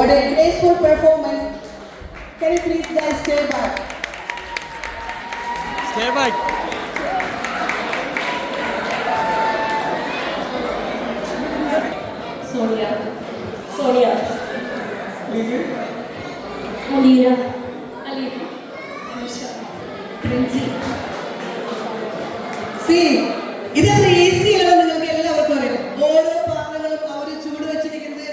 What a graceful performance. Can you please guys stay back? Stay back. Sonia. Sonia. Alira. Alira. Aisha. Princy. See, ഇതെത്ര easy ആണെന്ന് നിങ്ങൾക്ക് എല്ലാവർക്കും അറിയാം. ഓരോ പാത്രങ്ങളും അവർ ചൂട് വെച്ചിരിക്കുന്നത്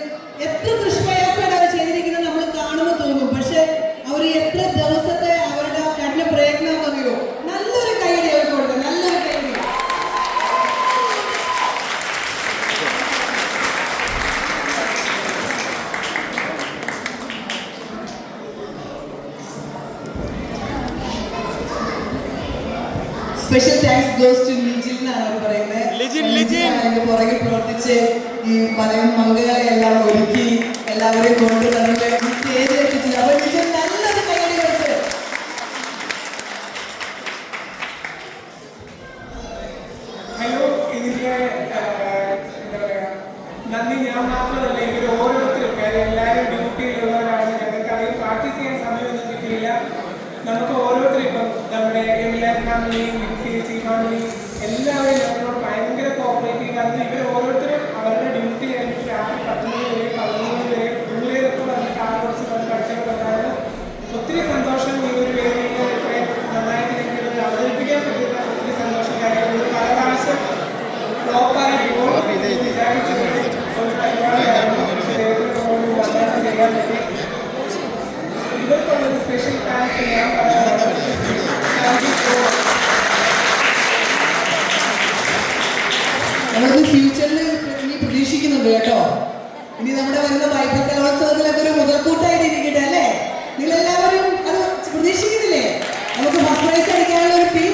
എത്ര നിഷ്പ്രയാസമാണ് അവർ ചെയ്തിരിക്കുന്നത് നമ്മൾ കാണുമ്പോൾ തോന്നും. പക്ഷെ അവർ എത്ര ദിവസത്തെ അവരുടെ കഠിന പ്രയത്നം അറിയോ. നല്ലൊരു കൈയടി അവർക്ക് കൊടുക്കുക, നല്ലൊരു കൈയടി. സ്പെഷ്യൽ താങ്ക്സ് ഗോസ് ടു ലിജിൽ എന്നാണ് അവർ പറയുന്നത്. അതിന്റെ പുറകിൽ പ്രവർത്തിച്ച് ഈ പലയും മംഗളെ എല്ലാം ഒരുക്കി എല്ലാവരെയും കൊണ്ട് നമുക്ക് ഈ സ്റ്റേജിൽ എത്തിച്ചത്. അപ്പൊ ലിജിൽ നല്ലൊരു കൈയടി കൊടുത്ത്. ഹലോ, ഇതിന്റെ എന്താ പറയാ, നന്ദി ഞാൻ മാത്രമല്ല, ഇവർ ഓരോരുത്തരും കാര്യം എല്ലാവരും ഡ്യൂട്ടിയിലുള്ളവരാണ്. ഞങ്ങൾക്ക് അതിൽ പ്രാക്ടീസ് ചെയ്യാൻ സമയമൊന്നും കിട്ടിയില്ല. നമുക്ക് ഓരോരുത്തരും ഇപ്പം നമ്മുടെ ഫാമിലി, ചേച്ചി ഫാമിലി എല്ലാവരും ഞങ്ങളോട് ഭയങ്കര കോപ്പറേറ്റീവ് ആയിരുന്നു. ഇവർ ഓരോരുത്തരും അവരുടെ ഡ്യൂട്ടി കഴിഞ്ഞിട്ട് രാത്രി 10 മണി വരെ 11 മണി വരെ ദൂരേതൊക്കെ വന്ന് കാർ ഓടിച്ച് വന്ന് പഠിച്ചവർക്കുണ്ടായിരുന്നു. ഒത്തിരി സന്തോഷം. ഈ ഒരു വേദിയിൽ ഇത്രയും നന്നായിട്ട് എനിക്ക് അവതരിപ്പിക്കാൻ പറ്റിയത് ഒത്തിരി സന്തോഷം. കാര്യം ഇത് പല പ്രാവശ്യം ഫ്ലോപ്പായി വിചാരിച്ചത് ഒരു പരിപാടിയായിരുന്നു. നന്നായിട്ട് ചെയ്യാൻ പറ്റി. ഇവർക്കുള്ളൊരു സ്പെഷ്യൽ താങ്ക്സ് ഞാൻ പറയാറുണ്ട്. നമുക്ക് ഫ്യൂച്ചറിൽ ഇനി പ്രതീക്ഷിക്കുന്നുണ്ട് കേട്ടോ. ഇനി നമ്മുടെ വരുന്ന ബൈബിൾ കലോത്സവത്തിലൊക്കെ ഒരു മുതൽക്കൂട്ടായിട്ട് ഇരിക്കട്ടെ അല്ലേ? നിങ്ങളെല്ലാവരും അത് പ്രതീക്ഷിക്കുന്നില്ലേ? നമുക്ക് ഫസ്റ്റ് പ്രൈസ് അടിക്കാനുള്ള ഒരു ടീം